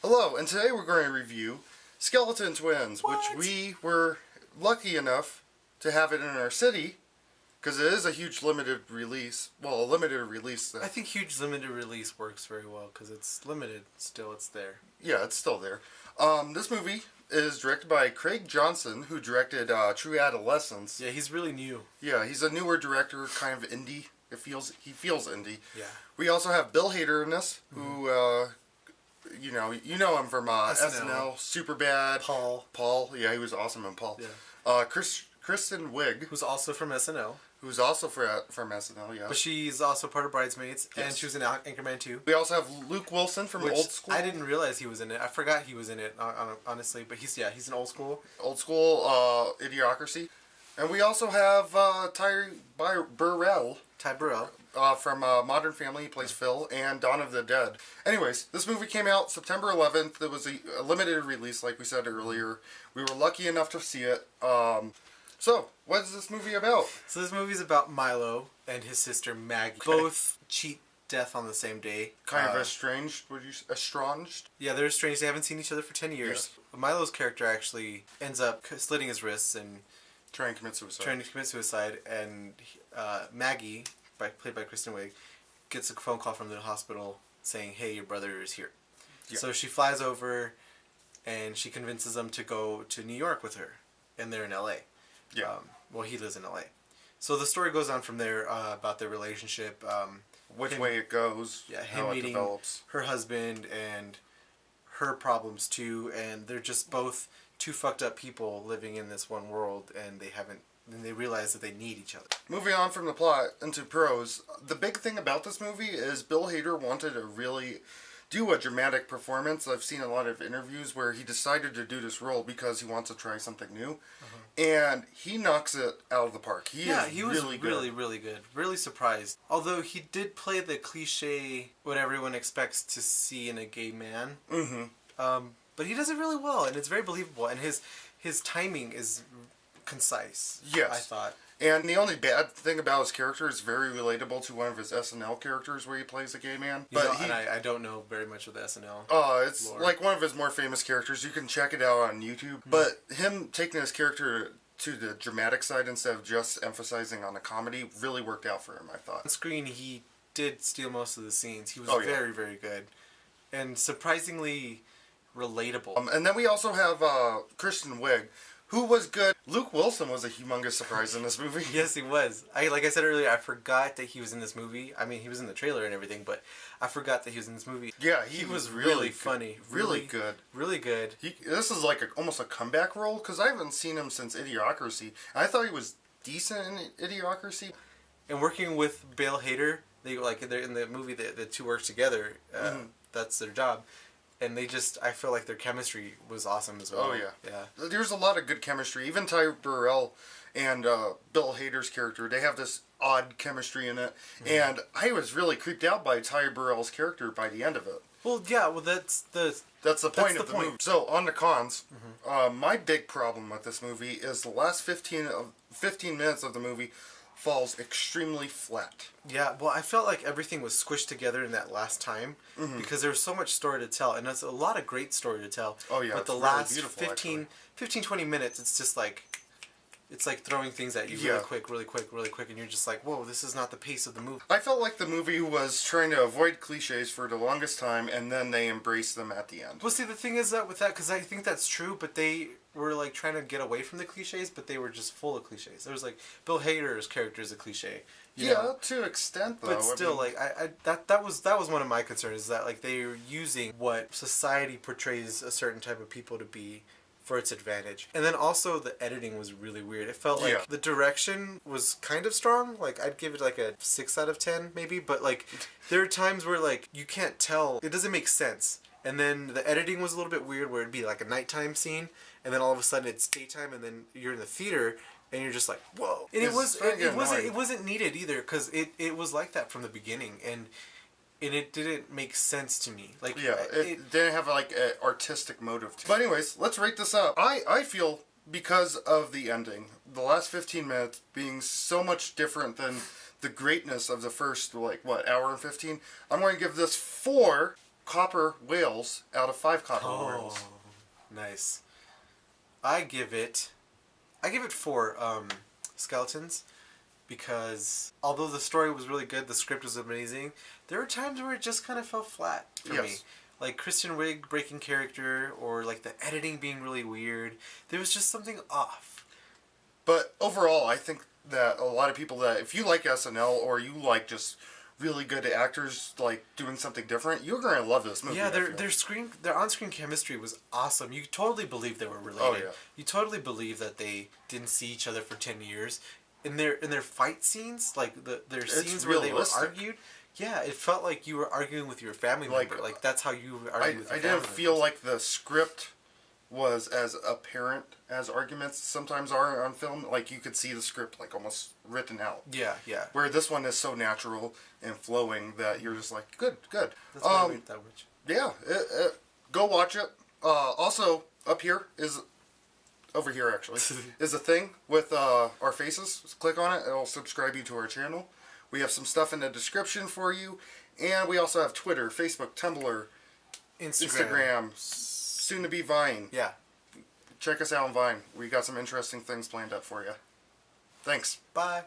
Hello, and today we're going to review Skeleton Twins, What? which we were lucky enough to have it in our city, because it is a huge limited release. Well, a limited release. I think huge limited release works very well because it's limited. Still, it's there. Yeah, it's still there. This movie is directed by Craig Johnson, who directed True Adolescence. Yeah, he's really new. Yeah, he's a newer director, kind of indie. He feels indie. Yeah. We also have Bill Hader in this, who you know him from SNL, Superbad. Paul, yeah, he was awesome in Paul. Yeah. Kristen Wiig, Who's also from SNL. who's also from SNL, yeah. But she's also part of Bridesmaids, Yes. and she was in Anchorman 2. We also have Luke Wilson from Which Old School. I didn't realize he was in it. I forgot he was in it, honestly. But he's in Old School. Old School, Idiocracy. And we also have Ty Burrell. Ty Burrell. From Modern Family, he plays Phil, and Dawn of the Dead. Anyways, this movie came out September 11th. It was a limited release, like we said earlier. We were lucky enough to see it. So, what is this movie about? So this movie's about Milo and his sister Maggie. Both cheat death on the same day. Kind of estranged, estranged? Yeah, they're estranged. They haven't seen each other for 10 years. Yeah. Milo's character actually ends up slitting his wrists and Trying to commit suicide. And Maggie, played by Kristen Wiig, gets a phone call from the hospital saying, "Hey, your brother is here." Yeah. So she flies over, and she convinces them to go to New York with her, and they're in L.A. Yeah. Well, he lives in L.A. So the story goes on from there about their relationship. Which way it goes, Yeah, how him it meeting develops. her husband and her problems too, and they're just both two fucked up people living in this one world, and they realize that they need each other. Moving on from the plot into prose, the big thing about this movie is Bill Hader wanted to really do a dramatic performance. I've seen a lot of interviews where he decided to do this role because he wants to try something new, and he knocks it out of the park. He was really good. Really surprised. Although he did play the cliche, what everyone expects to see in a gay man. But he does it really well, and it's very believable, and his timing is concise. Yes. I thought. And the only bad thing about his character is very relatable to one of his SNL characters where he plays a gay man. And I don't know very much of the SNL. It's lore. like one of his more famous characters. You can check it out on YouTube. But him taking his character to the dramatic side instead of just emphasizing on the comedy really worked out for him, I thought. On screen, he did steal most of the scenes. He was Oh, yeah. very, very good. And surprisingly relatable. And then we also have Kristen Wiig, who was good. Luke Wilson was a humongous surprise in this movie. Yes, he was. Like I said earlier, I forgot that he was in this movie. I mean, he was in the trailer and everything, but I forgot that he was in this movie. Yeah, he was really funny. Really good. Really good. This is like almost a comeback role, because I haven't seen him since Idiocracy. I thought he was decent in Idiocracy. And working with Bill Hader, they're in the movie, the two work together. That's their job. And I feel like their chemistry was awesome as well. Oh, yeah. Yeah. There's a lot of good chemistry. Even Ty Burrell and Bill Hader's character, they have this odd chemistry in it. And I was really creeped out by Ty Burrell's character by the end of it. Well, yeah, that's the point of the movie. So, on the cons, my big problem with this movie is the last 15 minutes of the movie falls extremely flat. Yeah, well, I felt like everything was squished together in that last time because there was so much story to tell, and there's a lot of great story to tell. Oh, yeah. But the really last beautiful, 20 minutes, it's just like, it's like throwing things at you really quick, and you're just like, whoa, this is not the pace of the movie. I felt like the movie was trying to avoid cliches for the longest time, and then they embraced them at the end. Well, see, the thing is that because I think that's true, but they were like trying to get away from the cliches, but they were just full of cliches. There was like Bill Hader's character is a cliche. You know? To an extent, though. But still, that was one of my concerns, is that like they were using what society portrays a certain type of people to be for its advantage. And then also the editing was really weird. It felt like the direction was kind of strong. Like I'd give it like a 6 out of 10 maybe, but like there are times where like you can't tell, it doesn't make sense. And then the editing was a little bit weird, where it'd be like a nighttime scene, and then all of a sudden it's daytime, and then you're in the theater, and you're just like, whoa. And it wasn't needed either, because it was like that from the beginning, and it didn't make sense to me. Like it didn't have like an artistic motive to it. But anyways, let's rate this up. I feel, because of the ending, the last 15 minutes being so much different than the greatness of the first, hour and 15, I'm going to give this 4 copper whales out of 5 copper whales. Nice. I give it 4 skeletons, because although the story was really good, the script was amazing, there were times where it just kind of fell flat for me. Like Kristen Wiig breaking character, or like the editing being really weird. There was just something off. But overall, I think that a lot of people that, if you like SNL or you like just really good actors like doing something different, you're gonna love this movie. Yeah, their on-screen chemistry was awesome. You totally believe they were related. Oh, yeah. You totally believe that they didn't see each other for 10 years. In their fight scenes, like their scenes where they were argued, yeah, it felt like you were arguing with your family member. Like that's how you argue with your family didn't feel like the script was as apparent as arguments sometimes are on film. Like you could see the script like almost written out. Yeah, yeah. Where this one is so natural and flowing that you're just like, good. That's why I rate that much. Yeah, go watch it. Also, up here is, over here actually, is a thing with our faces. Just click on it. It'll subscribe you to our channel. We have some stuff in the description for you. And we also have Twitter, Facebook, Tumblr, Instagram, soon to be Vine. Yeah. Check us out on Vine. We got some interesting things planned up for you. Thanks. Bye.